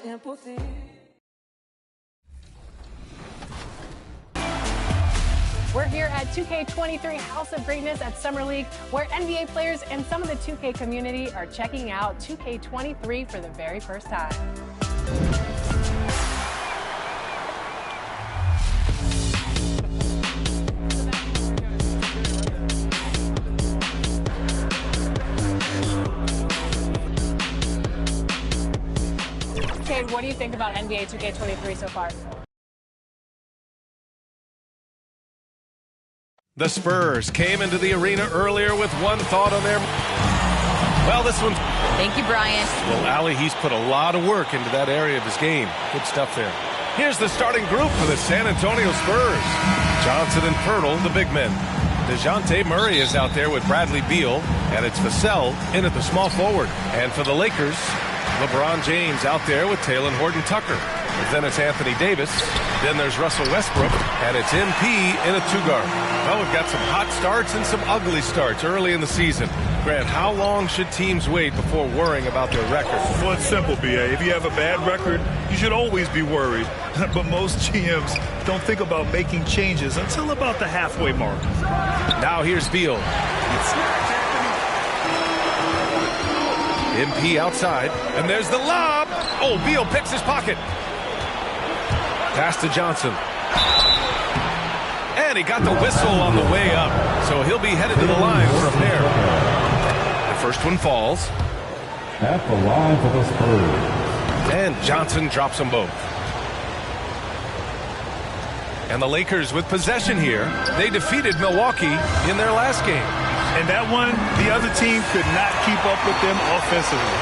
tempo tem. We're here at 2K23 House of Greatness at Summer League, where NBA players and some of the 2K community are checking out 2K23 for the very first time. Kate, what do you think about NBA 2K23 so far? The Spurs came into the arena earlier with one thought on their... Well, this one... Thank you, Brian. Well, Allie, he's put a lot of work into that area of his game. Good stuff there. Here's the starting group for the San Antonio Spurs. Johnson and Pirtle, the big men. DeJounte Murray is out there with Bradley Beal, and it's Vassell in at the small forward. And for the Lakers, LeBron James out there with Talen Horton-Tucker. Then it's Anthony Davis. Then there's Russell Westbrook. And it's MP in a two-guard. Well, we've got some hot starts and some ugly starts early in the season. Grant, how long should teams wait before worrying about their record? Well, it's simple, B.A. If you have a bad record, you should always be worried. But most GMs don't think about making changes until about the halfway mark. Now here's Beal. MP outside. And there's the lob. Oh, Beal picks his pocket. Pass to Johnson. And he got the whistle on the way up. So he'll be headed to the line for a pair. The first one falls. At the line for the Spurs. And Johnson drops them both. And the Lakers with possession here. They defeated Milwaukee in their last game. And that one, the other team could not keep up with them offensively.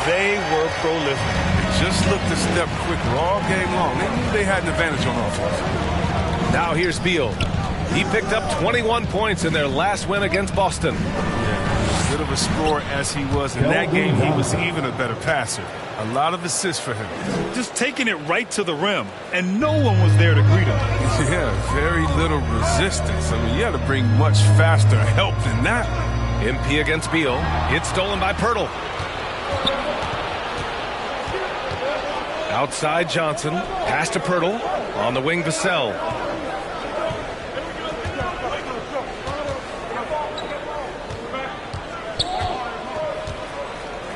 They were prolific. Just looked a step quicker all game long. They knew they had an advantage on offense. Now here's Beal. He picked up 21 points in their last win against Boston. Yeah, as good of a scorer as he was in that game, he was even a better passer. A lot of assists for him. Just taking it right to the rim, and no one was there to greet him. Yeah, very little resistance. I mean, you had to bring much faster help than that. MP against Beal. It's stolen by Pirtle. Outside Johnson. Pass to Pirtle. On the wing, Vassell.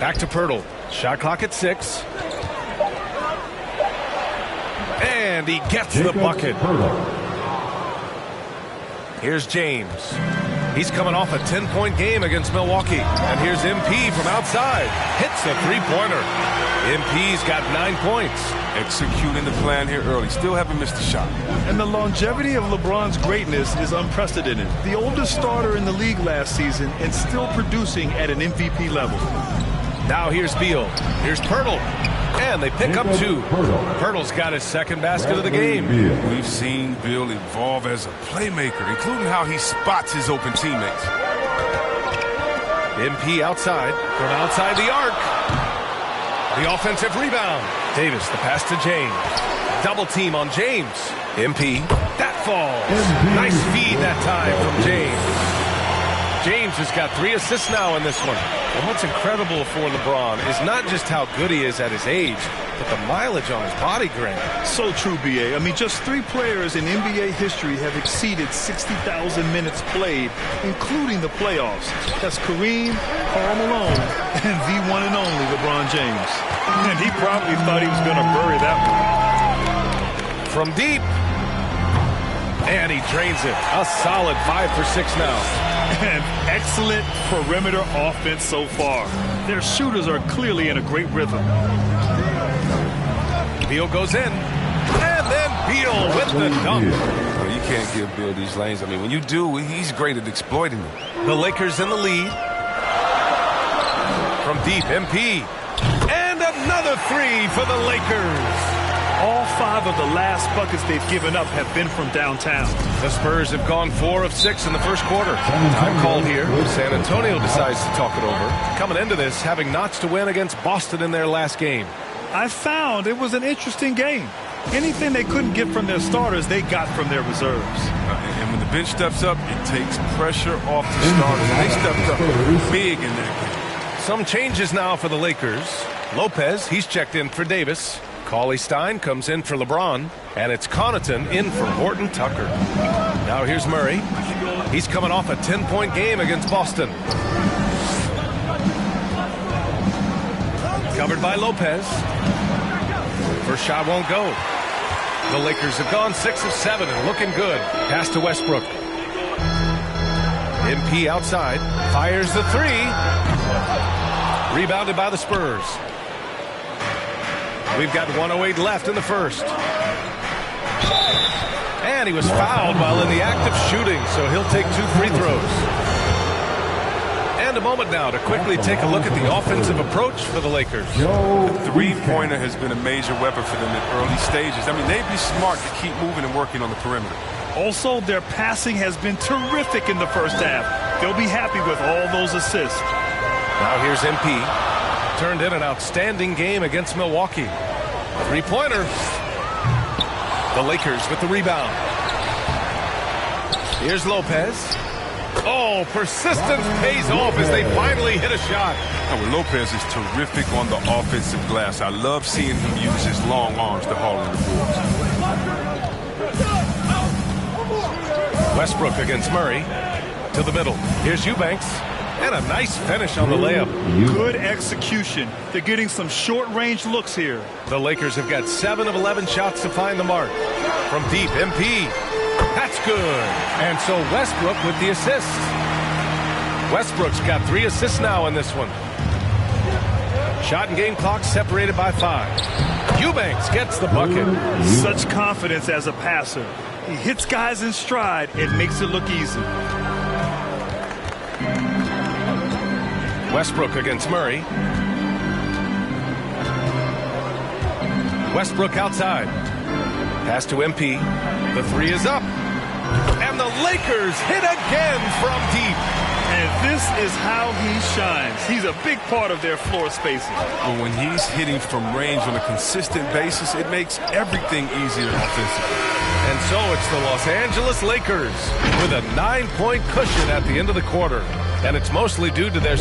Back to Pirtle. Shot clock at 6. And he gets the bucket. Here's James. He's coming off a 10-point game against Milwaukee. And here's MP from outside. Hits the three-pointer. MP's got 9 points. Executing the plan here early. Still haven't missed a shot. And the longevity of LeBron's greatness is unprecedented. The oldest starter in the league last season and still producing at an MVP level. Now here's Beal. Here's Pirtle. And they pick up 2. Pirtle's got his second basket of the game. We've seen Beal evolve as a playmaker, including how he spots his open teammates. MP outside. From outside the arc. The offensive rebound. Davis, the pass to James. Double team on James. MP. That falls. Nice feed that time from James. James has got 3 assists now in this one. And what's incredible for LeBron is not just how good he is at his age, but the mileage on his body, Grant. So true, B.A. I mean, just 3 players in NBA history have exceeded 60,000 minutes played, including the playoffs. That's Kareem, Karl Malone, and the one and only LeBron James. And he probably thought he was going to bury that one. From deep. And he drains it. A solid 5 for 6 now. And excellent perimeter offense so far. Their shooters are clearly in a great rhythm. Beal goes in. And then Beal with the dunk. Well, you can't give Beal these lanes. I mean, when you do, he's great at exploiting them. The Lakers in the lead. From deep, MP. And another 3 for the Lakers. All 5 of the last buckets they've given up have been from downtown. The Spurs have gone 4 of 6 in the first quarter. Time called here. San Antonio decides to talk it over. Coming into this, having notched to win against Boston in their last game. I found it was an interesting game. Anything they couldn't get from their starters, they got from their reserves. And when the bench steps up, it takes pressure off the starters. And they stepped up big in that game. Some changes now for the Lakers. Lopez, he's checked in for Davis. Cauley Stein comes in for LeBron. And it's Connaughton in for Horton Tucker. Now here's Murray. He's coming off a 10-point game against Boston. Covered by Lopez. First shot won't go. The Lakers have gone 6 of 7 and looking good. Pass to Westbrook. MP outside. Fires the three. Rebounded by the Spurs. We've got 1:08 left in the first. And he was fouled while in the act of shooting, so he'll take 2 free throws. And a moment now to quickly take a look at the offensive approach for the Lakers. The three-pointer has been a major weapon for them in early stages. I mean, they'd be smart to keep moving and working on the perimeter. Also, their passing has been terrific in the first half. They'll be happy with all those assists. Now here's MP. Turned in an outstanding game against Milwaukee. Three-pointer. The Lakers with the rebound. Here's Lopez. Oh, persistence pays off as they finally hit a shot. Well, Lopez is terrific on the offensive glass. I love seeing him use his long arms to haul in the boards. Westbrook against Murray. To the middle. Here's Eubanks. And a nice finish on the layup. Good execution. They're getting some short-range looks here. The Lakers have got 7 of 11 shots to find the mark. From deep, MP. That's good. And so Westbrook with the assist. Westbrook's got 3 assists now in this one. Shot and game clock separated by 5. Eubanks gets the bucket. Such confidence as a passer. He hits guys in stride and makes it look easy. Westbrook against Murray. Westbrook outside. Pass to MP. The three is up. And the Lakers hit again from deep. And this is how he shines. He's a big part of their floor spacing. But when he's hitting from range on a consistent basis, it makes everything easier offensively. And so it's the Los Angeles Lakers with a 9-point cushion at the end of the quarter. And it's mostly due to their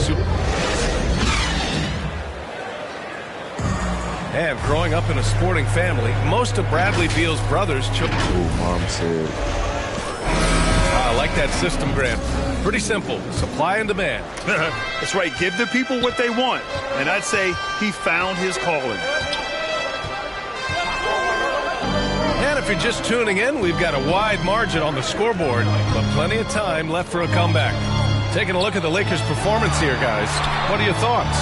And growing up in a sporting family, most of Bradley Beal's brothers I like that system, Grant. Pretty simple. Supply and demand. That's right. Give the people what they want. And I'd say he found his calling. And if you're just tuning in, we've got a wide margin on the scoreboard, but plenty of time left for a comeback. Taking a look at the Lakers' performance here, guys. What are your thoughts?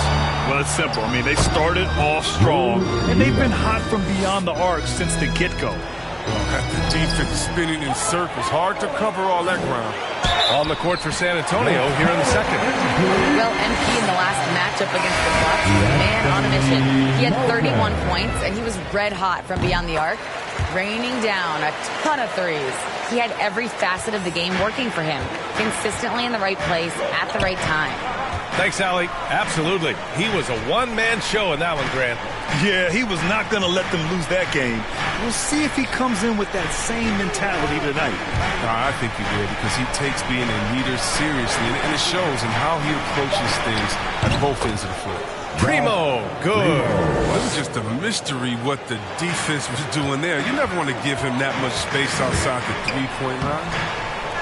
Well, it's simple. I mean, they started off strong, and they've been hot from beyond the arc since the get-go. Got the defense spinning in circles. Hard to cover all that ground. On the court for San Antonio here in the second. Well, MP in the last matchup against the Bucks, man on a mission. He had 31 points, and he was red hot from beyond the arc, raining down a ton of threes. He had every facet of the game working for him, consistently in the right place at the right time. Thanks, Allie. Absolutely. He was a one-man show in that one, Grant. Yeah, he was not going to let them lose that game. We'll see if he comes in with that same mentality tonight. I think he will, because he takes being a leader seriously, and it shows in how he approaches things at both ends of the floor. Primo, good. Well, it was just a mystery what the defense was doing there. You never want to give him that much space outside the three-point line.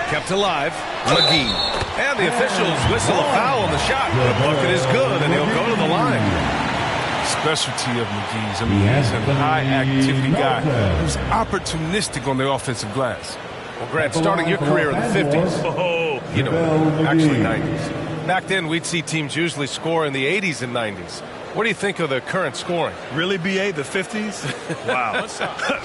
Kept alive, McGee. And the officials whistle a foul on the shot. The bucket is good, and he'll go to the line. Specialty of McGee's. I mean, he's a high-activity guy who's opportunistic on the offensive glass. Well, Grant, starting your career in the 50s. You know, actually 90s. Back then, we'd see teams usually score in the 80s and 90s. What do you think of the current scoring? Really, B.A., the 50s? Wow.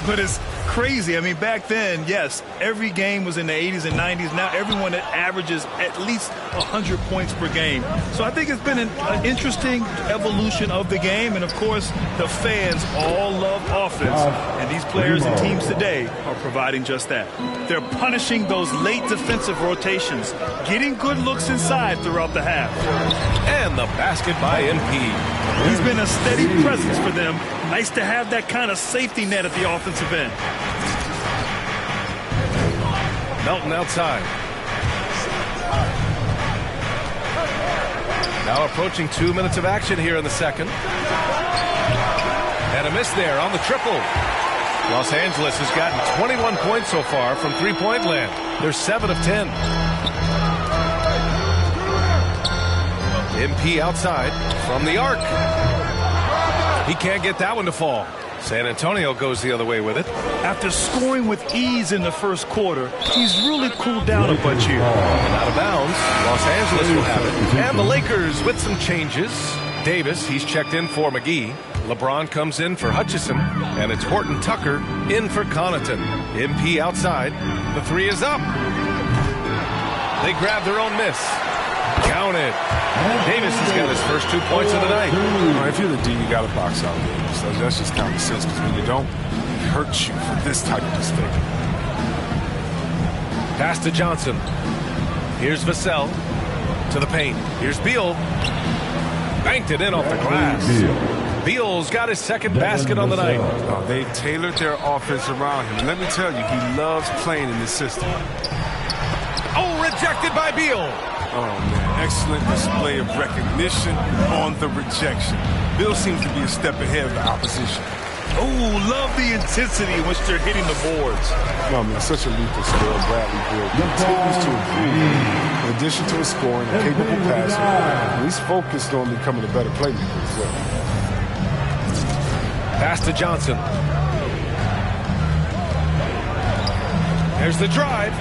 But it's crazy. I mean, back then, yes, every game was in the 80s and 90s. Now everyone that averages at least 100 points per game. So I think it's been an interesting evolution of the game. And, of course, the fans all love offense. And these players and teams today are providing just that. They're punishing those late defensive rotations, getting good looks inside throughout the half. And the basket by MP. He's been a steady presence for them. Nice to have that kind of safety net at the offensive end. Melton outside. Now approaching 2 minutes of action here in the second. And a miss there on the triple. Los Angeles has gotten 21 points so far from three-point land. They're 7 of 10. MP outside from the arc. He can't get that one to fall. San Antonio goes the other way with it. After scoring with ease in the first quarter, he's really cooled down a bunch here. And out of bounds, Los Angeles will have it. And the Lakers with some changes. Davis, he's checked in for McGee. LeBron comes in for Hutchison. And it's Horton Tucker in for Connaughton. MP outside. The three is up. They grab their own miss. Counted. Davis has got his first 2 points of the night. If you're the D, you got to box out. So that's just common sense, because when you don't, it hurts you for this type of mistake. Pass to Johnson. Here's Vassell to the paint. Here's Beal. Banked it in off the glass. Beal's got his second basket on the night. They've tailored their offense around him. And let me tell you, he loves playing in this system. Oh, rejected by Beal. Oh, man. Excellent display of recognition on the rejection. Bill seems to be a step ahead of the opposition. Oh, love the intensity in which they're hitting the boards. No, man, such a lethal score. Bradley Bill continues to improve. In addition to his scoring and capable passing, he's focused on becoming a better playmaker as well. Pass to Johnson. There's the drive.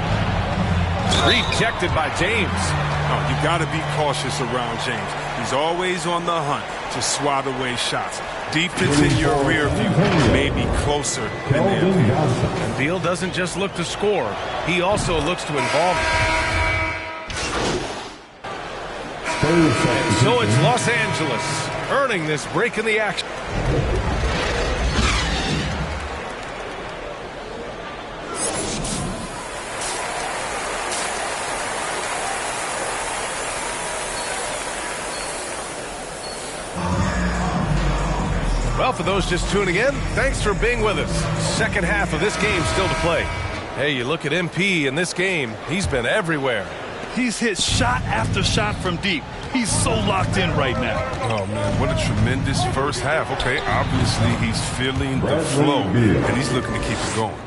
Rejected by James. Oh, you got to be cautious around James. He's always on the hunt to swat away shots. Defense in your rear view may be closer than they appear. And Beal doesn't just look to score. He also looks to involve it. And so it's Los Angeles earning this break in the action. Well, for those just tuning in, thanks for being with us. Second half of this game still to play. Hey, you look at MP in this game, he's been everywhere. He's hit shot after shot from deep. He's so locked in right now. Oh, man, what a tremendous first half. Okay, obviously he's feeling the flow, and he's looking to keep it going.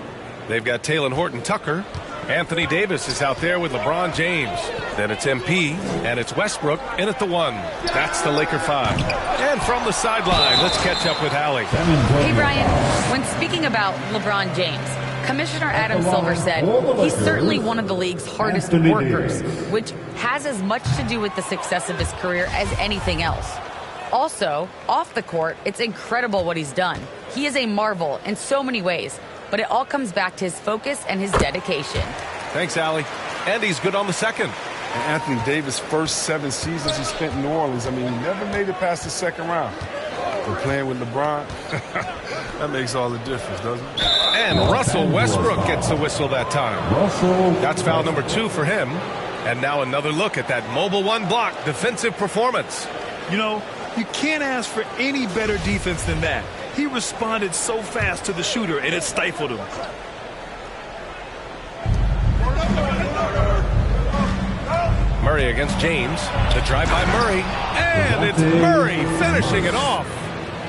They've got Taylor Horton Tucker. Anthony Davis is out there with LeBron James. Then it's MP, and it's Westbrook in at the 1. That's the Laker 5. And from the sideline, let's catch up with Allie. Hey, Brian, when speaking about LeBron James, Commissioner Adam Silver said he's certainly one of the league's hardest workers, which has as much to do with the success of his career as anything else. Also, off the court, it's incredible what he's done. He is a marvel in so many ways, but it all comes back to his focus and his dedication. Thanks, Allie. And he's good on the second. And Anthony Davis' first 7 seasons he spent in New Orleans, I mean, he never made it past the second round. But playing with LeBron, that makes all the difference, doesn't it? And Russell Westbrook gets the whistle that time. That's foul number 2 for him. And now another look at that mobile 1 block defensive performance. You know, you can't ask for any better defense than that. He responded so fast to the shooter, and it stifled him. Murray against James. The drive by Murray. And it's Murray finishing it off.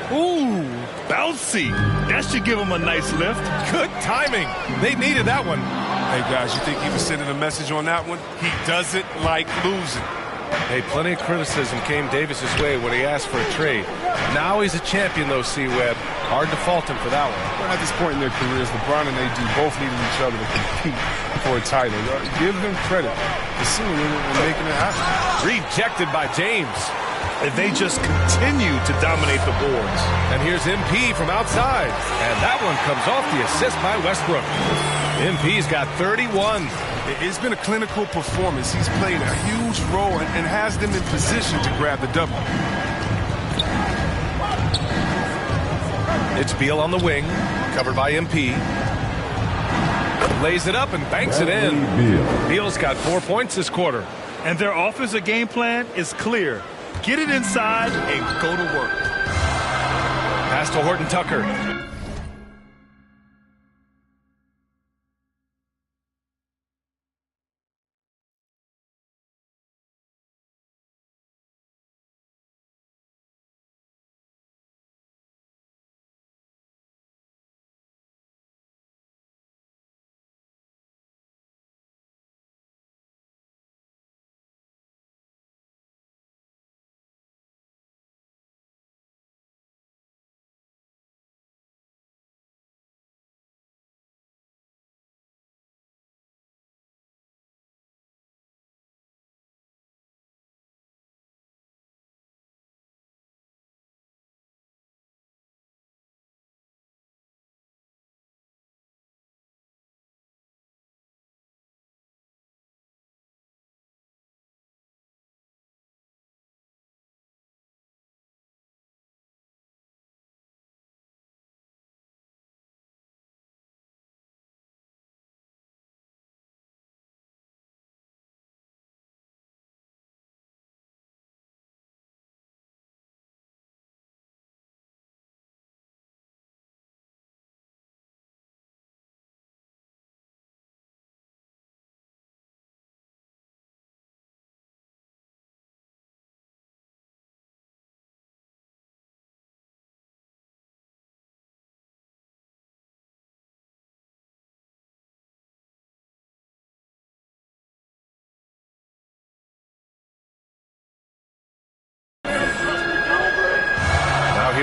Ooh, bouncy. That should give him a nice lift. Good timing. They needed that one. Hey, guys, you think he was sending a message on that one? He doesn't like losing. Hey, plenty of criticism came Davis's way when he asked for a trade. Now he's a champion, though, C-Web. Hard to fault him for that one. Well, at this point in their careers, LeBron and AD both needed each other to compete for a title. Give them credit for seeing it and making it happen. Rejected by James. And they just continue to dominate the boards. And here's MP from outside. And that one comes off the assist by Westbrook. MP's got 31. It's been a clinical performance. He's played a huge role and has them in position to grab the double. It's Beal on the wing, covered by MP. Lays it up and banks it in. Beal's got 4 points this quarter. And their offensive game plan is clear. Get it inside and go to work. Pass to Horton Tucker.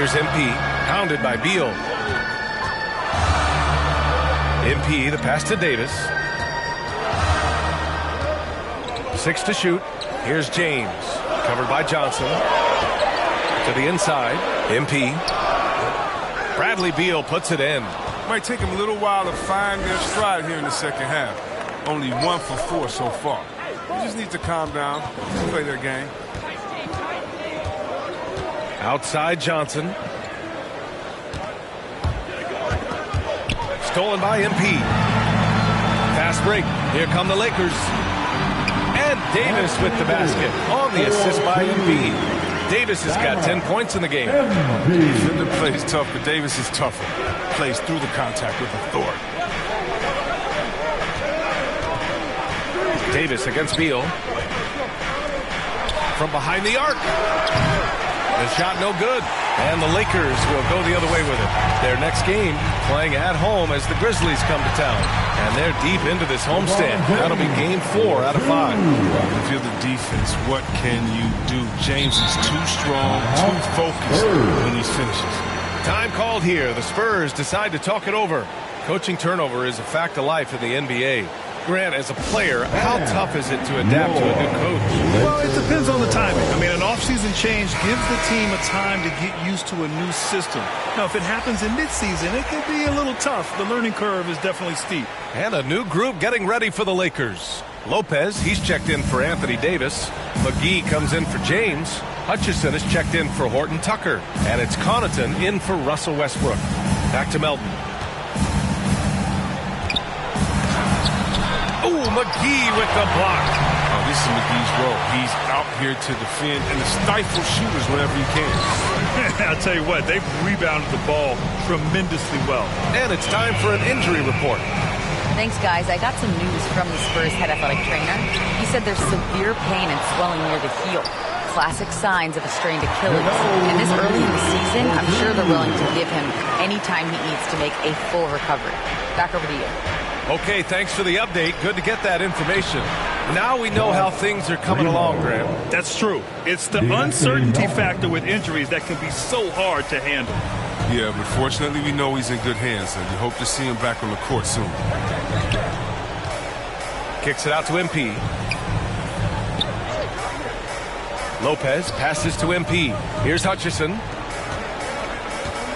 Here's MP, pounded by Beal. MP, the pass to Davis. 6 to shoot. Here's James, covered by Johnson. To the inside, MP. Bradley Beal puts it in. Might take them a little while to find their stride here in the second half. Only 1 for 4 so far. They just need to calm down, play their game. Outside Johnson. Stolen by MP. Fast break. Here come the Lakers. And Davis with the basket on the assist by MP. Davis has got 10 points in the game. Defender plays tough, but Davis is tougher. Plays through the contact with authority. Davis against Beal. From behind the arc. The shot no good. And the Lakers will go the other way with it. Their next game playing at home as the Grizzlies come to town. And they're deep into this homestand. That'll be game 4 out of 5. If you're the defense, what can you do? James is too strong, too focused when he finishes. Time called here. The Spurs decide to talk it over. Coaching turnover is a fact of life in the NBA. Grant, as a player, how tough is it to adapt to a new coach? Well, it depends on the timing. I mean, an offseason change gives the team a time to get used to a new system. Now, if it happens in midseason, it can be a little tough. The learning curve is definitely steep. And a new group getting ready for the Lakers. Lopez, he's checked in for Anthony Davis. McGee comes in for James. Hutchison is checked in for Horton Tucker. And it's Connaughton in for Russell Westbrook. Back to Melton. Oh, McGee with the block. Oh, this is McGee's role. He's out here to defend and to stifle shooters whenever he can. I'll tell you what, they've rebounded the ball tremendously well. And it's time for an injury report. Thanks, guys. I got some news from the Spurs head athletic trainer. He said there's severe pain and swelling near the heel. Classic signs of a strained Achilles. And this early in the season, I'm sure they're willing to give him any time he needs to make a full recovery. Back over to you. Okay, thanks for the update. Good to get that information. Now we know how things are coming along, Graham. That's true. It's the uncertainty factor with injuries that can be so hard to handle. Yeah, but fortunately we know he's in good hands, and we hope to see him back on the court soon. Kicks it out to MP. Lopez passes to MP. Here's Hutchison.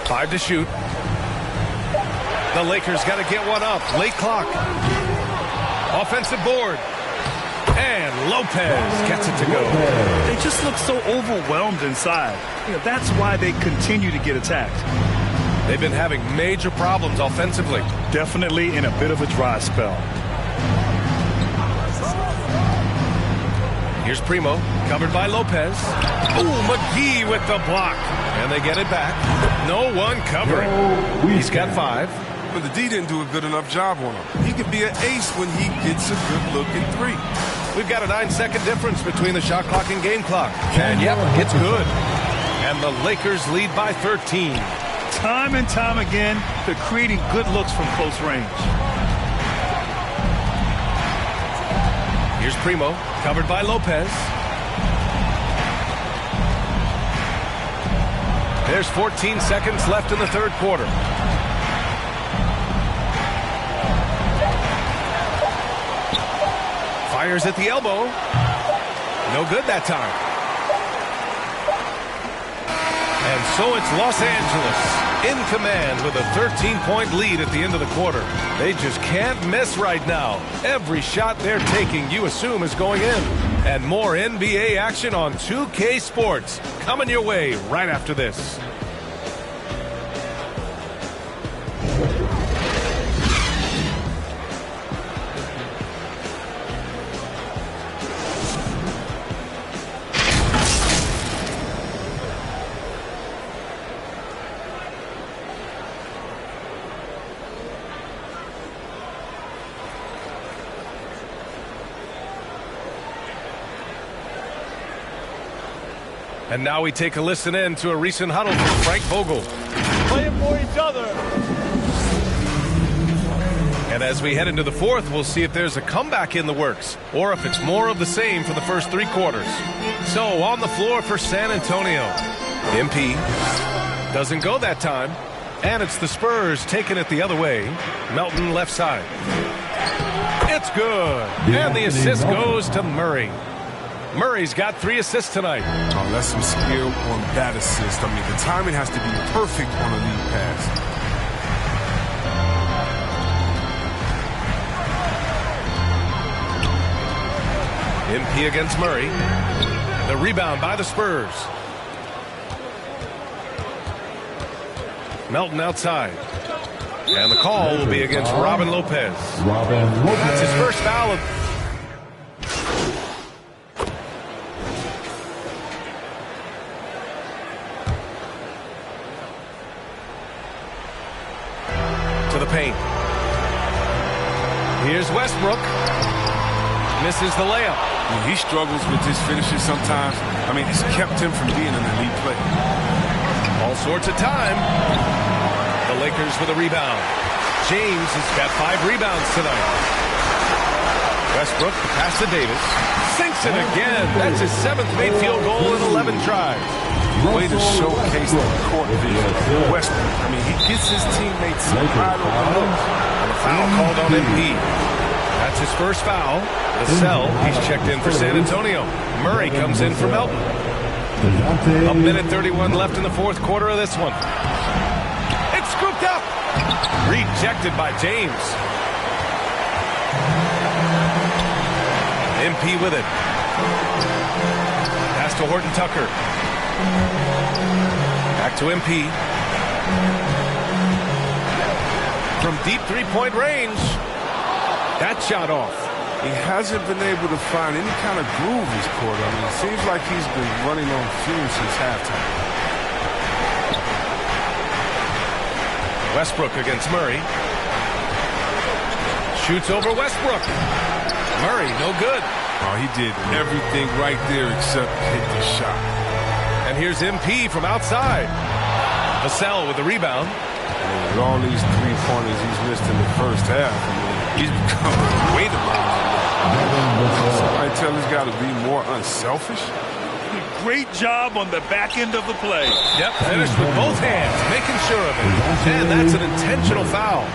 5 to shoot. The Lakers got to get one up. Late clock. Offensive board. And Lopez gets it to go. They just look so overwhelmed inside. You know, that's why they continue to get attacked. They've been having major problems offensively. Definitely in a bit of a dry spell. Here's Primo, covered by Lopez. Ooh, McGee with the block. And they get it back. No one covering. He's got 5. But the D didn't do a good enough job on him. He could be an ace when he gets a good look at 3. We've got a 9-second difference between the shot clock and game clock. And yep, it's good. And the Lakers lead by 13. Time and time again, they're creating good looks from close range. Here's Primo, covered by Lopez. There's 14 seconds left in the third quarter. Fires at the elbow. No good that time. And so it's Los Angeles in command with a 13-point lead at the end of the quarter. They just can't miss right now. Every shot they're taking, you assume, is going in. And more NBA action on 2K Sports coming your way right after this. And now we take a listen in to a recent huddle from Frank Vogel. Playing for each other. And as we head into the fourth, we'll see if there's a comeback in the works or if it's more of the same for the first 3 quarters. So on the floor for San Antonio, MP. Doesn't go that time. And it's the Spurs taking it the other way. Melton left side. It's good. And the assist goes to Murray. Murray's got 3 assists tonight. Oh, that's some skill on that assist. I mean, the timing has to be perfect on a lead pass. MP against Murray. The rebound by the Spurs. Melton outside. And the call will be against Robin Lopez. That's his first foul. To the paint. Here's Westbrook. Misses the layup. He struggles with his finishes sometimes. I mean, it's kept him from being an elite player. All sorts of time. The Lakers with a rebound. James has got 5 rebounds tonight. Westbrook, the pass to Davis. Sinks it again. That's his 7th made field goal in 11 tries. Way to showcase the court vision. Westbrook, I mean, he gets his teammates right overlooked. And a foul called on MP. That's his first foul. Vassell, he's checked in for San Antonio. Murray comes in for Melton. A minute 31 left in the 4th quarter of this one. It's scooped up. Rejected by James. MP with it. Pass to Horton Tucker. Back to MP. From deep 3-point range. That shot off. He hasn't been able to find any kind of groove this quarter. I mean, it seems like he's been running on fumes since halftime. Westbrook against Murray. Shoots over Westbrook. Murray, no good. Oh, he did everything right there except hit the shot. And here's MP from outside. Vassell with the rebound. And with all these 3-pointers he's missed in the first half, I mean, he's become a weight around. Somebody tell this guy to be more unselfish. Great job on the back end of the play. Yep, finished with both hands, making sure of it. And that's an intentional foul.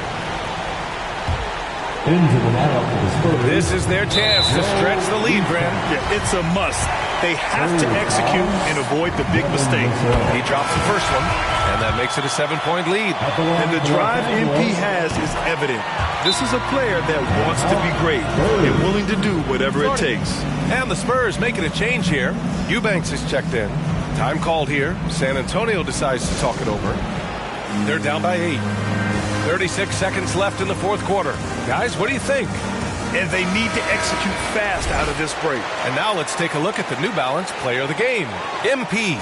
This is their chance to stretch the lead, Graham. Yeah, it's a must. They have to execute and avoid the big mistakes. He drops the first one, and that makes it a 7-point lead. And the drive MP has is evident. This is a player that wants to be great and willing to do whatever it takes. And the Spurs making a change here. Eubanks is checked in. Time called here. San Antonio decides to talk it over. They're down by 8. 36 seconds left in the 4th quarter. Guys, what do you think? And they need to execute fast out of this break. And now let's take a look at the New Balance player of the game, MP.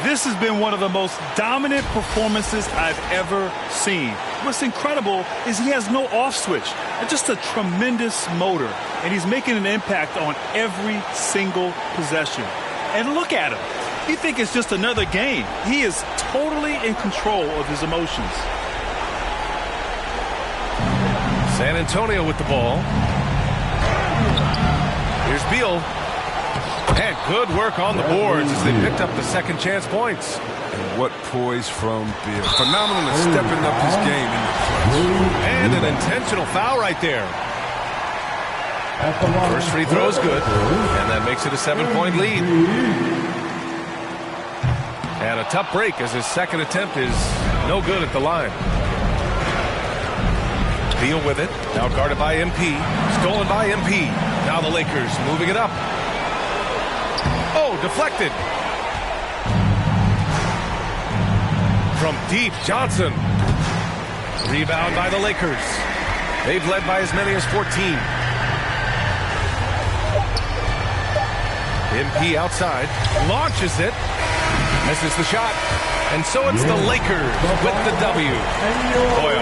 This has been one of the most dominant performances I've ever seen. What's incredible is he has no off switch. Just a tremendous motor. And he's making an impact on every single possession. And look at him. You think it's just another game. He is totally in control of his emotions. San Antonio with the ball. Here's Beal. And good work on the boards as they picked up the second chance points. And what poise from Beal. Phenomenal in stepping up his game in the clutch. And an intentional foul right there. First free throw is good. And that makes it a 7-point lead. And a tough break as his second attempt is no good at the line. Beal with it. Now guarded by MP. Stolen by MP. Now the Lakers moving it up. Oh, deflected. From deep, Johnson. Rebound by the Lakers. They've led by as many as 14. MP outside. Launches it. Misses the shot. And so it's the Lakers with the W. Boy,